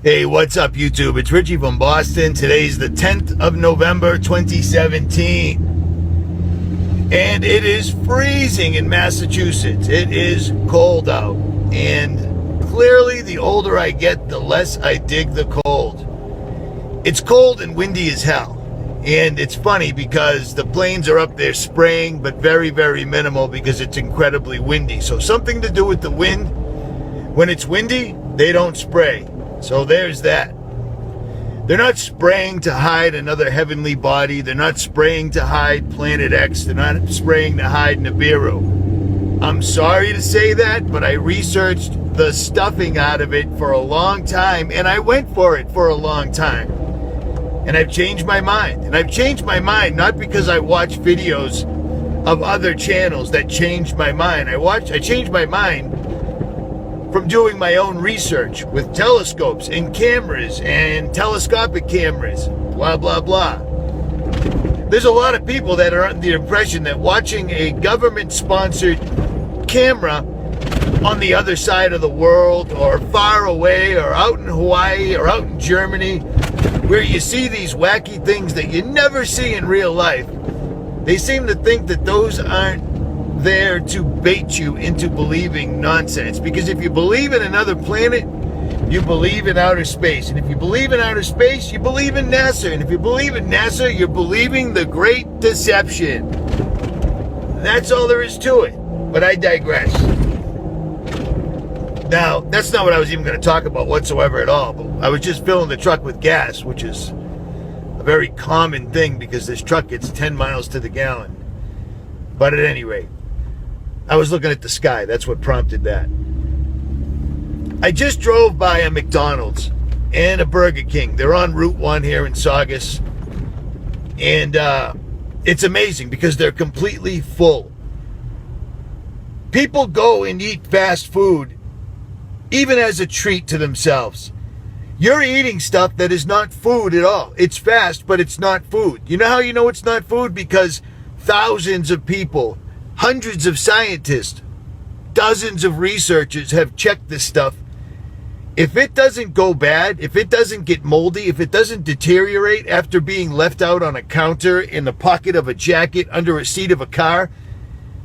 Hey, what's up, YouTube? It's Richie from Boston. Today's the 10th of November, 2017. And it is freezing in Massachusetts. It is cold out. And clearly, the older I get, the less I dig the cold. It's cold and windy as hell. And it's funny because the planes are up there spraying, but very, very minimal because it's incredibly windy. So something to do with the wind. When it's windy, they don't spray. So there's that. They're not spraying to hide another heavenly body. They're not spraying to hide Planet X. They're not spraying to hide Nibiru. I'm sorry to say that, but I researched the stuffing out of it for a long time, and I went for it for a long time. And I've changed my mind. And I've changed my mind not because I watch videos of other channels that changed my mind. I changed my mind from doing my own research with telescopes and cameras and telescopic cameras, blah, blah, blah. There's a lot of people that are under the impression that watching a government-sponsored camera on the other side of the world or far away or out in Hawaii or out in Germany, where you see these wacky things that you never see in real life, they seem to think that those aren't there to bait you into believing nonsense. Because if you believe in another planet, you believe in outer space. And if you believe in outer space, you believe in NASA. And if you believe in NASA, you're believing the Great Deception. That's all there is to it. But I digress. Now, that's not what I was even going to talk about whatsoever at all. But I was just filling the truck with gas, which is a very common thing because this truck gets 10 miles to the gallon. But at any rate, I was looking at the sky. That's what prompted that. I just drove by a McDonald's and a Burger King. They're on Route 1 here in Saugus. And it's amazing because they're completely full. People go and eat fast food even as a treat to themselves. You're eating stuff that is not food at all. It's fast, but it's not food. You know how you know it's not food? Because thousands of people, hundreds of scientists, dozens of researchers have checked this stuff. If it doesn't go bad, if it doesn't get moldy, if it doesn't deteriorate after being left out on a counter, in the pocket of a jacket, under a seat of a car,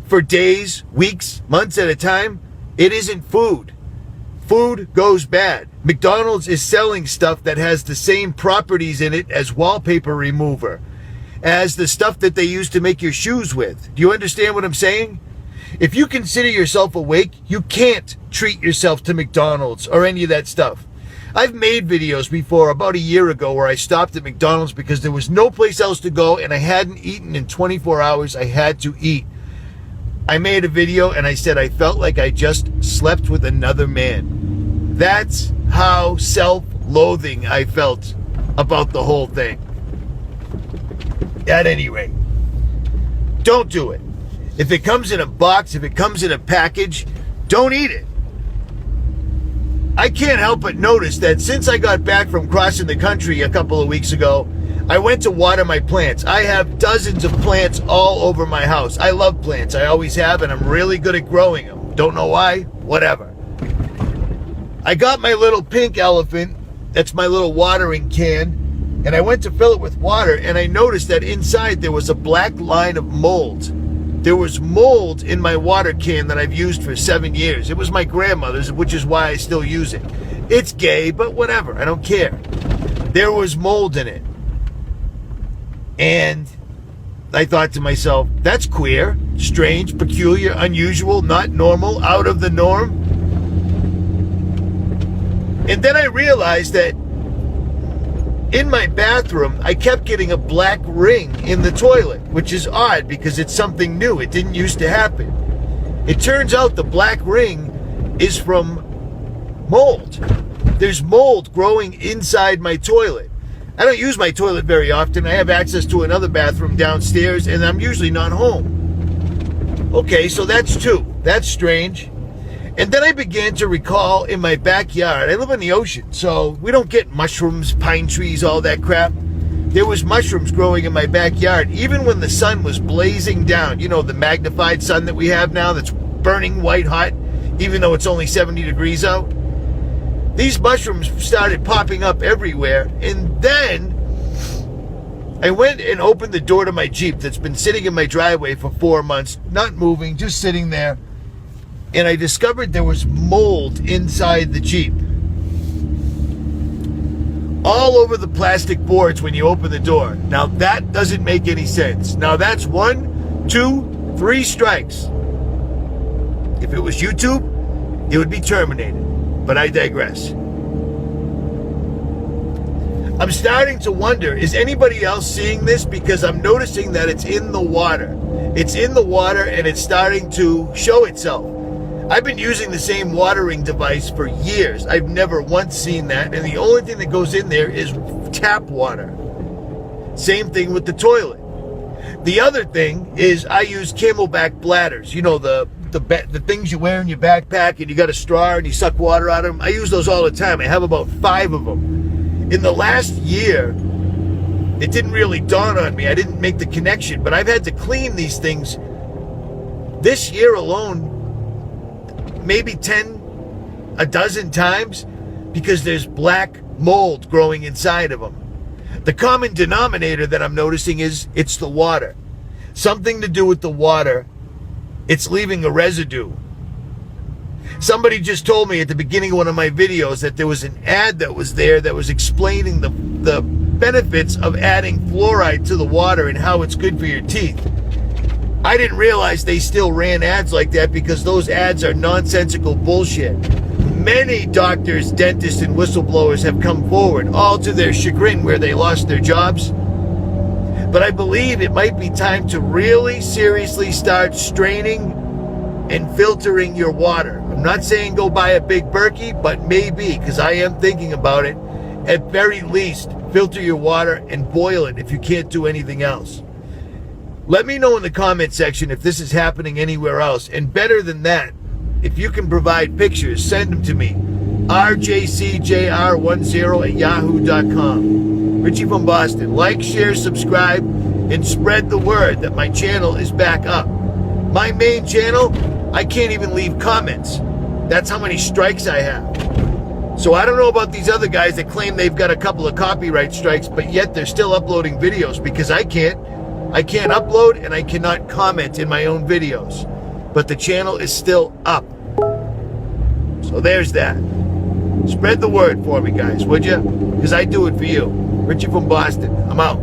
for days, weeks, months at a time, it isn't food. Food goes bad. McDonald's is selling stuff that has the same properties in it as wallpaper remover, as the stuff that they use to make your shoes with. Do you understand what I'm saying? If you consider yourself awake, you can't treat yourself to McDonald's or any of that stuff. I've made videos before, about a year ago, where I stopped at McDonald's because there was no place else to go and I hadn't eaten in 24 hours. I had to eat. I made a video and I said I felt like I just slept with another man. That's how self-loathing I felt about the whole thing. At any rate, don't do it. If it comes in a box, if it comes in a package, don't eat it. I can't help but notice that since I got back from crossing the country a couple of weeks ago, I went to water my plants. I have dozens of plants all over my house. I love plants. I always have, and I'm really good at growing them. Don't know why, whatever. I got my little pink elephant. That's my little watering can. And I went to fill it with water, and I noticed that inside there was a black line of mold. There was mold in my water can that I've used for 7 years. It was my grandmother's, which is why I still use it. It's gay, but whatever. I don't care. There was mold in it. And I thought to myself, that's queer, strange, peculiar, unusual, not normal, out of the norm. And then I realized that in my bathroom, I kept getting a black ring in the toilet, which is odd because it's something new. It didn't used to happen. It turns out the black ring is from mold. There's mold growing inside my toilet. I don't use my toilet very often. I have access to another bathroom downstairs, and I'm usually not home. Okay, so that's two. That's strange. And then I began to recall in my backyard, I live on the ocean, so we don't get mushrooms, pine trees, all that crap. There was mushrooms growing in my backyard, even when the sun was blazing down. You know, the magnified sun that we have now that's burning white hot, even though it's only 70 degrees out. These mushrooms started popping up everywhere, and then I went and opened the door to my Jeep that's been sitting in my driveway for 4 months, not moving, just sitting there, and I discovered there was mold inside the Jeep. All over the plastic boards when you open the door. Now that doesn't make any sense. Now that's 1, 2, 3 strikes. If it was YouTube, it would be terminated. But I digress. I'm starting to wonder, is anybody else seeing this? Because I'm noticing that it's in the water. It's in the water and it's starting to show itself. I've been using the same watering device for years. I've never once seen that. And the only thing that goes in there is tap water. Same thing with the toilet. The other thing is I use Camelback bladders. You know, the things you wear in your backpack, and you got a straw and you suck water out of them. I use those all the time. I have about 5 of them. In the last year, it didn't really dawn on me. I didn't make the connection, but I've had to clean these things this year alone maybe a dozen times because there's black mold growing inside of them. The common denominator that I'm noticing is it's the water. Something to do with the water. It's leaving a residue. Somebody just told me at the beginning of one of my videos that there was an ad that was there that was explaining the benefits of adding fluoride to the water and how it's good for your teeth. I didn't realize they still ran ads like that because those ads are nonsensical bullshit. Many doctors, dentists, and whistleblowers have come forward, all to their chagrin where they lost their jobs. But I believe it might be time to really seriously start straining and filtering your water. I'm not saying go buy a big Berkey, but maybe, because I am thinking about it. At very least, filter your water and boil it if you can't do anything else. Let me know in the comment section if this is happening anywhere else. And better than that, if you can provide pictures, send them to me. rjcjr10@yahoo.com. Richie from Boston. Like, share, subscribe, and spread the word that my channel is back up. My main channel, I can't even leave comments. That's how many strikes I have. So I don't know about these other guys that claim they've got a couple of copyright strikes, but yet they're still uploading videos because I can't. I can't upload and I cannot comment in my own videos. But the channel is still up. So there's that. Spread the word for me, guys, would you? Because I do it for you. Richie from Boston. I'm out.